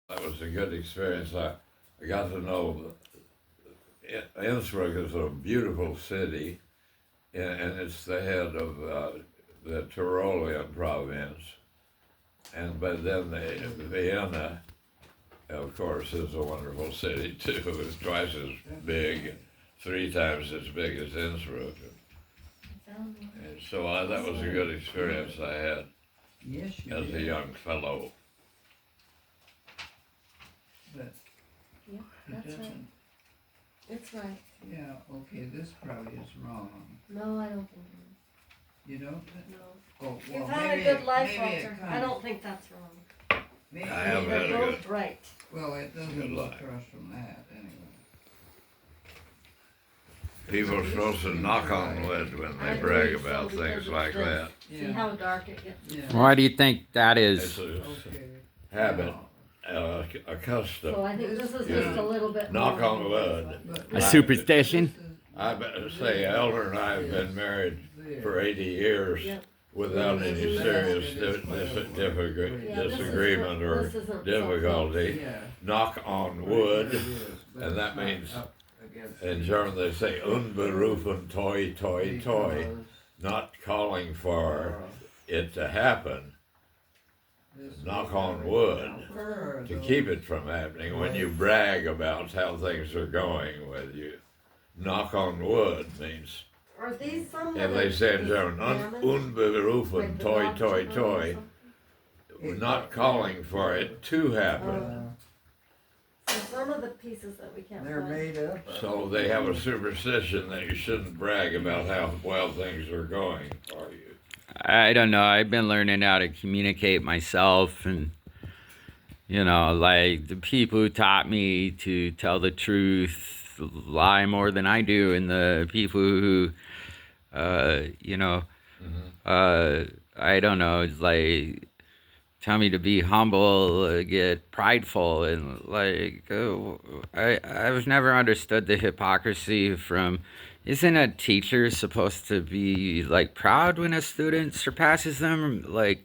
That was a good experience. I got to know Innsbruck is a beautiful city, and it's the head of the Tyrolean province. And but then Vienna, of course, is a wonderful city too. It's twice as big, three times as big as Innsbruck. And so that was a good experience I had as a young fellow. But Yeah, that's right. doesn't, It's right. yeah, okay, this probably is wrong. No, I don't think it You don't? is. No. Oh, You've well, had maybe a good it, life, maybe it Walter. comes. I don't think that's wrong. Maybe, I haven't had They're a both right. well, it doesn't Good look life. across from that, anyway. People are supposed to knock on wood when I they brag believe so, about because things it's like this. that. See Yeah. how dark it gets? Yeah. Why do you think that It's is? a Okay. habit, Now, a custom. So I think this is Yeah. just a little bit Knock more on than wood. this but one. A superstition? this is I better say, Elder and I have been married there. for 80 years Yep. without any serious disagreement or This isn't so difficulty. Yeah. Knock on Right wood. there it is, but and that it's not means up against In the- German, they say unberufen toi toi toi, because, not calling for it to happen. this Knock is on very wood fur, to though. keep it from happening when you brag about how things are going with you. Knock on wood means, Are these some and of they the- say in these German, gammons? unberufen Like the toi dog toi chipmunk or toi, something? not calling for it to happen. So some of the pieces that we can't They're find. made up. So they have a superstition that you shouldn't brag about how well things are going for you. I don't know. I've been learning how to communicate myself, and like the people who taught me to tell the truth lie more than I do, and the people who, I don't know, it's like tell me to be humble, get prideful, and I've never understood the hypocrisy from. Isn't a teacher supposed to be like proud when a student surpasses them? But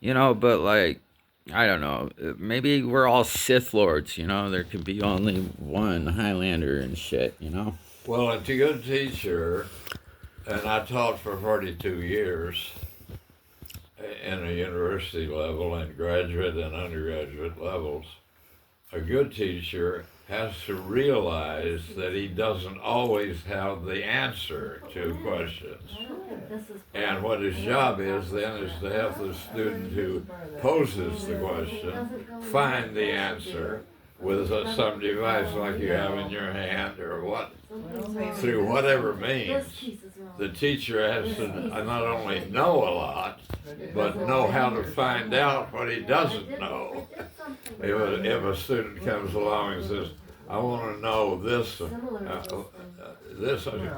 I don't know. Maybe we're all Sith Lords, There could be only one Highlander and shit. Well, a good teacher, and I taught for 42 years in a university level and graduate and undergraduate levels. A good teacher has to realize that he doesn't always have the answer to questions. I don't think this is. And what his job is then is to have the student who poses the question find the answer with some device like you have in your hand or what, through whatever means. This piece is wrong. The teacher has to not only know a lot, but know how to find out what he doesn't know. If a student comes along and says, I want to know this,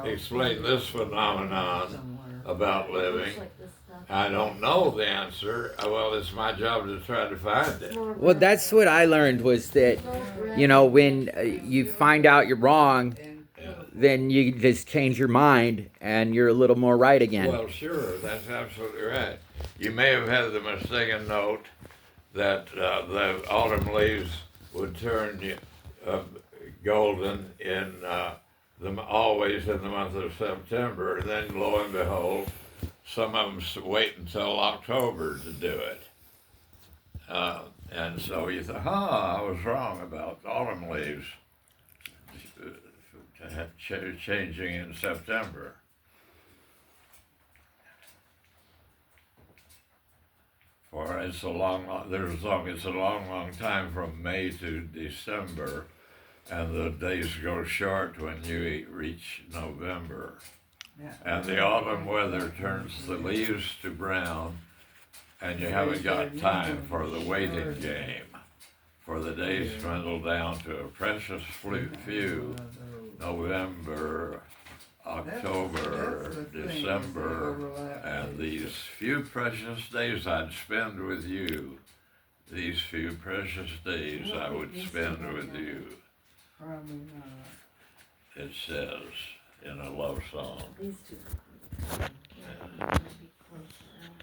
explain this phenomenon about living, I don't know the answer. Well, it's my job to try to find it. Well, that's what I learned was that, when you find out you're wrong, then you just change your mind and you're a little more right again. Well, sure, that's absolutely right. You may have had the mistaken note that the autumn leaves would turn golden always in the month of September, and then lo and behold, some of them wait until October to do it. And so you thought, I was wrong about autumn leaves changing in September. For it's a long time from May to December, and the days go short when you reach November. And the autumn weather turns the leaves to brown, and you haven't got time for the waiting game. For the days dwindle down to a precious few, November, October, December, and these few precious days I'd spend with you. These few precious days I would spend with you. Probably not. It says in a love song. These two.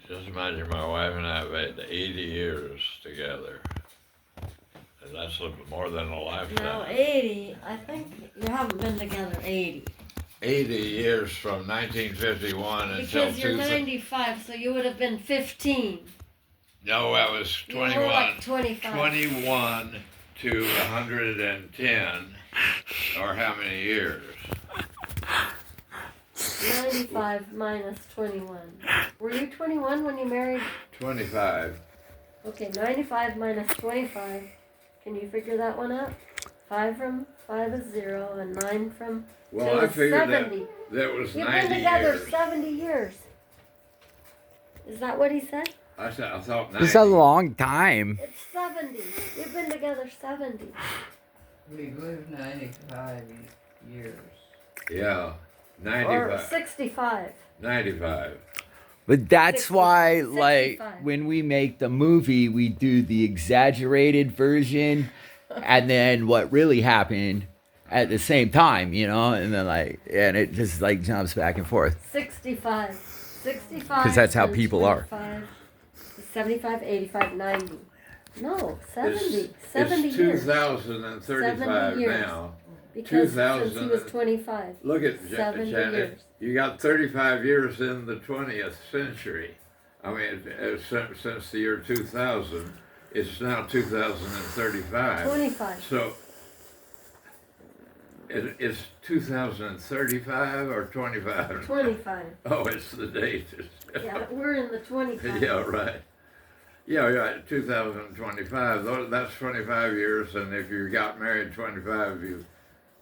Just imagine my wife and I have had 80 years together. That's more than a No, lifetime. 80. I think you haven't been together 80. 80 years from 1951 until Because you're 2000. 95, so you would have been 15. No, I was You were 21. like 25. 21 to 110, or how many years? 95 minus 21. Were you 21 when you married? 25. Okay, 95 minus 25. Can you figure that one out? 5 from 5 is 0, and 9 from 2 Well, I is figured 70. that was You've 90 been together years. 70 years. Is that what he said? I thought 90. It's a long time. It's 70. You've been together 70. We lived 95 years. Yeah, Or 95. 65. 95. But that's 60, why, 65. like, when we make the movie, we do the exaggerated version and then what really happened at the same time, you know? And then, like, and it just, like, jumps back and forth. 65. 65. 'Cause that's how and people are. 25, 75, 85, 90. No, 70. It's 70 years. 2035 70 years. now. Because since 2000 he was 25. Look at 70 Janet. years. You got 35 years in the 20th century. I mean, since the year 2000, it's now 2035. 25. So it's 2035 or 25? 25. Oh, it's the date. Yeah, we're in the 25. Yeah, right. Yeah, right. 2025. That's 25 years, and if you got married 25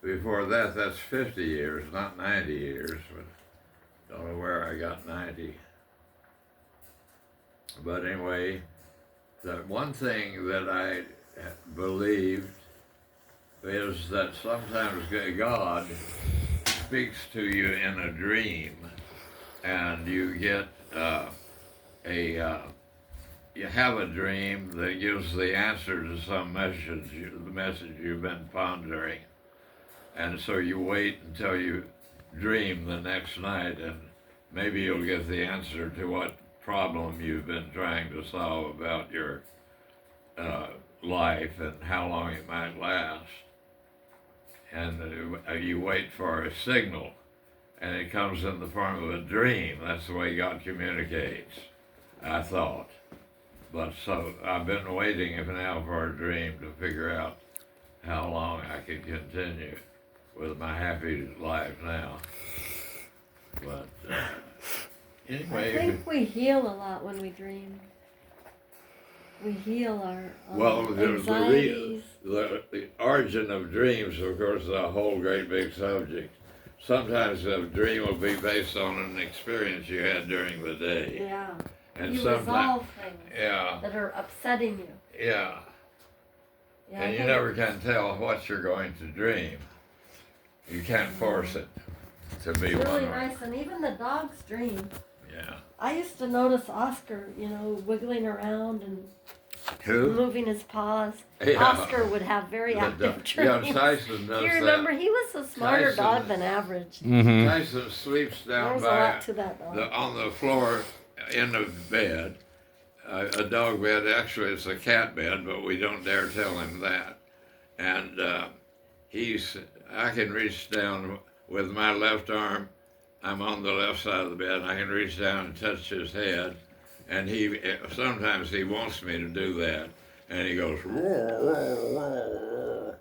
before that, that's 50 years, not 90 years. But don't know where I got 90. But anyway, the one thing that I believed is that sometimes God speaks to you in a dream, and you get you have a dream that gives the answer to some message, the message you've been pondering. And so you wait until you dream the next night, and maybe you'll get the answer to what problem you've been trying to solve about your life and how long it might last. And you wait for a signal, and it comes in the form of a dream. That's the way God communicates, I thought. But so I've been waiting now for a dream to figure out how long I can continue with my happy life now. But anyway. I think we heal a lot when we dream. We heal our anxieties. The origin of dreams, of course, is a whole great big subject. Sometimes a dream will be based on an experience you had during the day. Yeah. And You sometimes, resolve things yeah, that are upsetting you. yeah. Yeah, I And you think never can tell what you're going to dream. You can't force it to be it's really one way. nice, and even the dogs dream. Yeah. I used to notice Oscar, wiggling around and Who? moving his paws. Yeah. Oscar would have very The active dog- Yeah, dreams. Tyson does Do you remember? that. He was a smarter Tyson- dog than average. Mm-hmm. Tyson sleeps down There's a by lot to that dog. on the floor in the bed, a dog bed. Actually, it's a cat bed, but we don't dare tell him that. And I can reach down with my left arm. I'm on the left side of the bed, and I can reach down and touch his head. And sometimes he wants me to do that, and he goes, "Roar, roar, roar."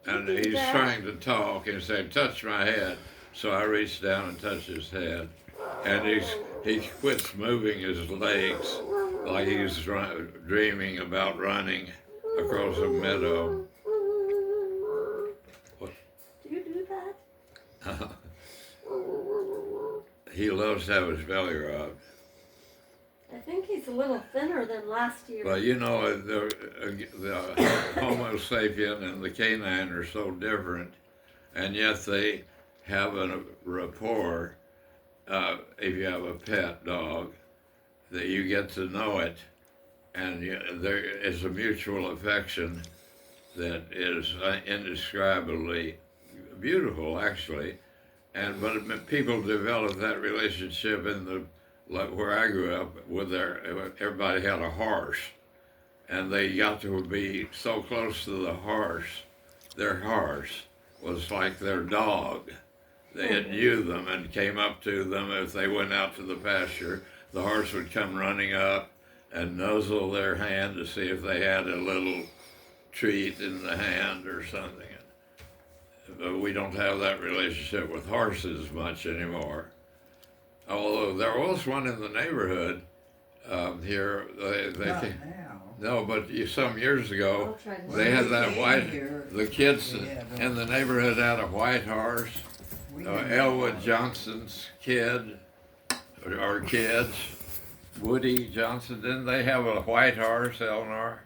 And You do he's that? trying to talk and say, "Touch my head." So I reach down and touch his head, and he quits moving his legs like he's dreaming about running across a meadow. Do you do that? He loves to have his belly rubbed. I think he's a little thinner than last year. But you know, the Homo sapien and the canine are so different, and yet they have a rapport. If you have a pet dog, that you get to know it, and there is a mutual affection that is indescribably beautiful, actually. But people develop that relationship like where I grew up, everybody had a horse, and they got to be so close to the horse, their horse was like their dog. They knew them and came up to them if they went out to the pasture. The horse would come running up and nuzzle their hand to see if they had a little treat in the hand or something. But we don't have that relationship with horses much anymore. Although there was one in the neighborhood here. They Not came, now. no, but some years ago, I'll try to they had that came white. here, The kids yeah, in the neighborhood had a white horse. we didn't Elwood have- Johnson's kid, or kids, Woody Johnson. Didn't they have a white horse, Eleanor?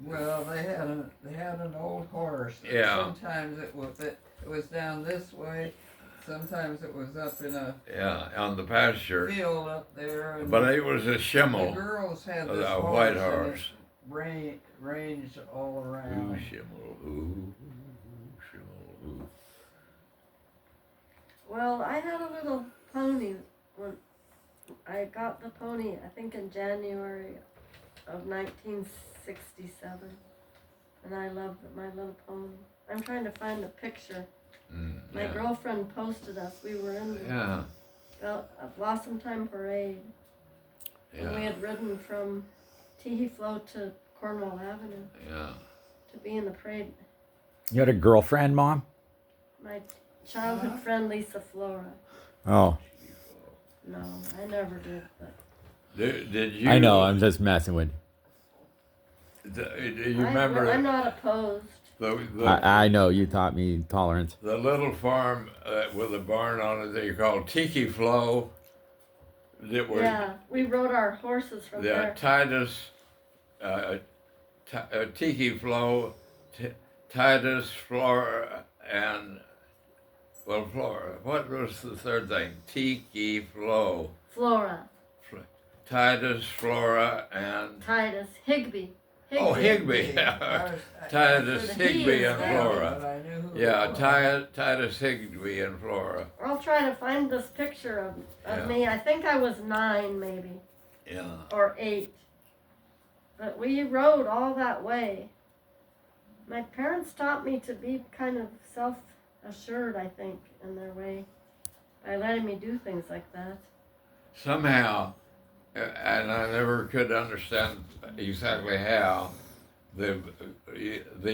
Well, they had an old horse. And Yeah. sometimes it was down this way. Sometimes it was up in a Yeah, on the pasture. field up there. And But it was a the Schimmel. girls had A this horse. white and horse. it ranged all Ooh, around. Schimmel, ooh, Schimmel, ooh. Well, I had a little pony when I got the pony, I think in January of 1967. And I loved my little pony. I'm trying to find a picture. My Yeah. girlfriend posted us. We were in the Yeah, a Blossom Time Parade. And we yeah, had ridden from Teehee Flow to Cornwall Avenue yeah. to be in the parade. You had a girlfriend, Mom? My childhood friend Lisa Flora. Oh, No, I never did. But Did you? I know. I'm just messing with Do you remember I'm not opposed. the you. I know. You taught me tolerance. the little farm with a barn on it that you call Tiki Flow? That were Yeah, we rode our horses from the there. Titus, Tiki Flow, Titus, Flora, and Flora. What was the third thing? Tiki Flow, Flora, Titus, Flora, and Titus, Higby. Higby. I Titus, For the he Higby, is and there. Flora. But I knew who Yeah, it was. Titus, Higby, and Flora. I'll try to find this picture of Yeah. me. I think I was 9 maybe, Yeah. or 8. But we rode all that way. My parents taught me to be kind of self-assured, I think, in their way, by letting me do things like that. Somehow, and I never could understand exactly how, the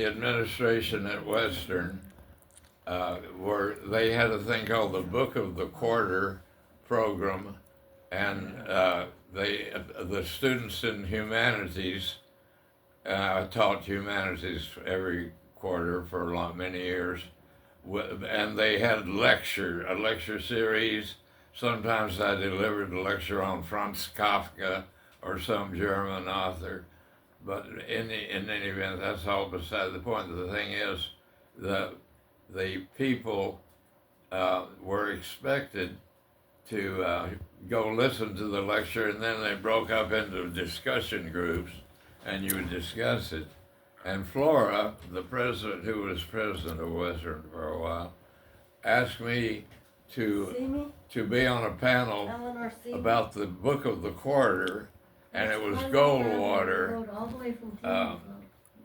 administration at Western they had a thing called the Book of the Quarter program, and the students in humanities taught humanities every quarter for many years, and they had a lecture series. Sometimes I delivered a lecture on Franz Kafka or some German author, but in any event, that's all beside the point. The thing is, the people were expected to go listen to the lecture, and then they broke up into discussion groups, and you would discuss it. And Flora, the president, who was president of Western for a while, asked me to See me? be on a panel Eleanor, see me? about the Book of the Quarter, and it was I Goldwater. rode all the way from Um,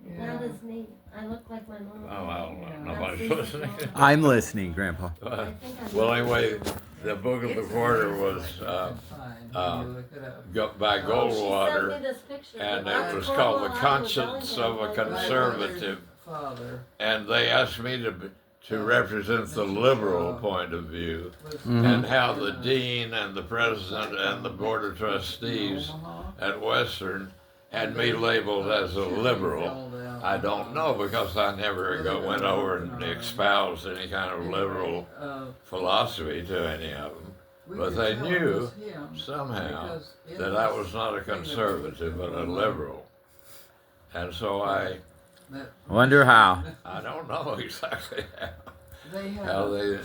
Yeah. That is neat. I look like my mom. Oh, I don't know. Yeah. Nobody's That's listening. easy. I'm listening, Grandpa. I think I Well, know. anyway, the Book of the Quarter was by Oh, she sent me Goldwater, this picture. and That's it was Cornwall called The Avenue, Conscience Wellington. of a Like, Conservative. Father And they asked me to represent the liberal point of view, was and how the dean and the president and the board of trustees at Western had me labeled as a liberal. I don't know, because I never went over and espoused any kind of liberal philosophy to any of them. But they knew somehow that I was not a conservative but a liberal. And so I Wonder how. don't know exactly They how they,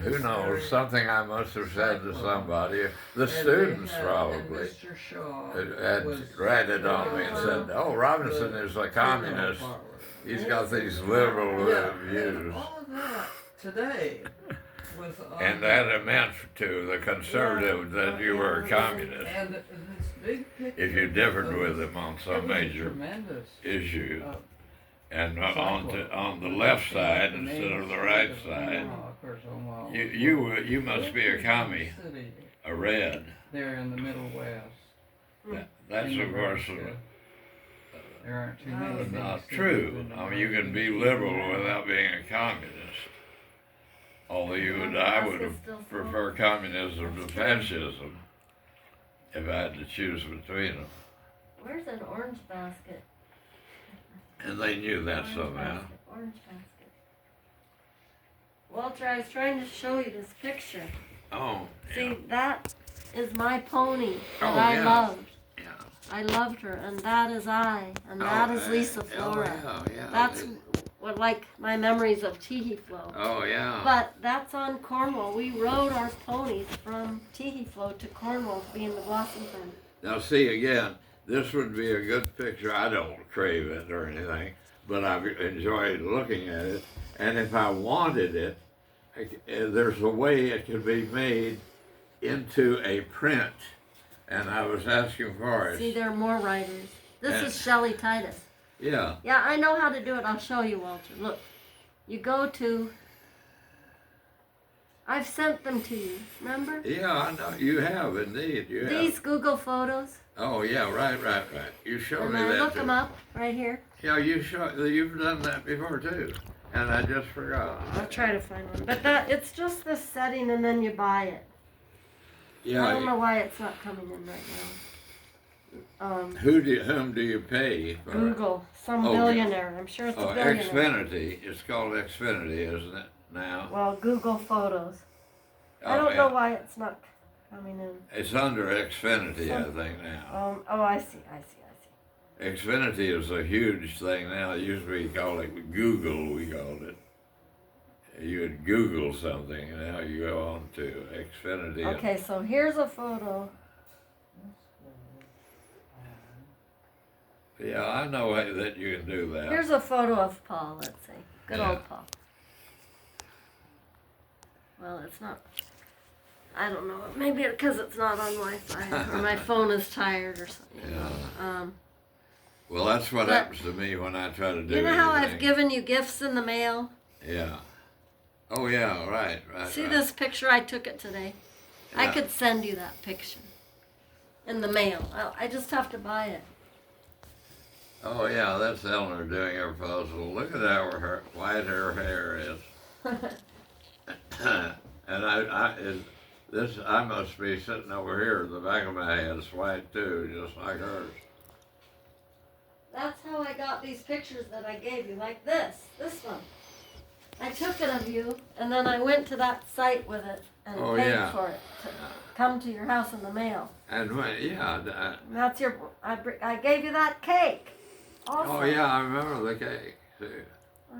who knows, something I must have said to somebody, the students probably, Mr. Shaw had ratted on me and said, oh, Robinson is a communist. He's got these liberal views. All of that today was on. And that it meant to the conservative that you were a communist. And big picture. if you differed of- with him on it some was a major tremendous. issue. uh, And cycle. on the left side The instead of the main right street of side, Omaha, of course, Omaha you was must be a commie, city a red. there in the Middle West. That's in of course Nebraska. There aren't too many. big not cities true. in I mean, you can be Nebraska. liberal without being a communist. Although I would have preferred communism to fascism if I had to choose between them. Where's an orange basket? And they knew that Orange somehow. basket, orange basket. Walter, I was trying to show you this picture. Oh, See, yeah. that is my pony that Oh, I yeah. loved. Yeah. I loved her, and that is I, and that is Lisa Flora. Oh, yeah. That's what, like, my memories of Teehee Flow. Oh, yeah. But that's on Cornwall. We rode our ponies from Teehee Flow to Cornwall to be in the Blossom Pen. Now, see, again, this would be a good picture. I don't crave it or anything, but I've enjoyed looking at it. And if I wanted it, there's a way it could be made into a print. And I was asking Forrest. See, there are more writers. This Yeah. is Shelley Titus. Yeah. Yeah, I know how to do it. I'll show you, Walter. Look, you go to. I've sent them to you. Remember? Yeah, I know. You have, indeed. You have. These Google photos. Oh, yeah, right. You showed And me I that. look too. them up right here. Yeah, you've done that before, too. And I just forgot. I'll try to find one. But it's just this setting, and then you buy it. Yeah. I don't know why it's not coming in right now. Whom do you pay? For? Google, some Oh, billionaire. I'm sure it's a Oh, billionaire. Xfinity. It's called Xfinity, isn't it, now? Well, Google Photos. I Oh, don't yeah. know why it's not coming in. It's under Xfinity, I think, now. Oh, I see. Xfinity is a huge thing now. Usually we call it Google, we called it. You would Google something, and now you go on to Xfinity. and- Okay, so here's a photo. Yeah, I know that you can do that. Here's a photo of Paul, let's see. Good Yeah. old Paul. Well, it's not. I don't know. Maybe because it's not on Wi-Fi or my phone is tired or something. Yeah. Well, that's what But- happens to me when I try to do You know how I've anything. given you gifts in the mail? Yeah. Oh, yeah, right. See right. this picture? I took it today. I Yeah. could send you that picture in the mail. I just have to buy it. Oh, yeah, that's Eleanor doing her puzzle. Look at how white her hair is. And I must be sitting over here. The back of my head is white too, just like hers. That's how I got these pictures that I gave you, like this one. I took it of you, and then I went to that site with it and Oh, paid yeah. for it to come to your house in the mail. And when, yeah, And that's I gave you that cake. Also. oh yeah, I remember the cake too.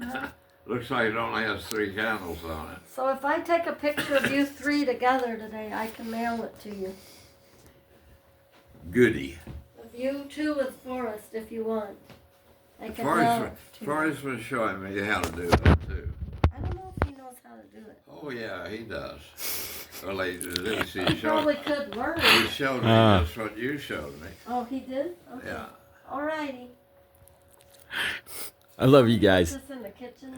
Uh-huh. Looks like it only has 3 candles on it. So if I take a picture of you three together today, I can mail it to you. Goody. Of you two with Forrest, if you want. I can mail it to you. Forrest was showing me how to do that too. I don't know if he knows how to do it. Oh yeah, he does. Well, at least He probably could learn. he showed me just what you showed me. Oh, he did? Okay. Yeah. Alrighty. I love you guys. Put this in the kitchen.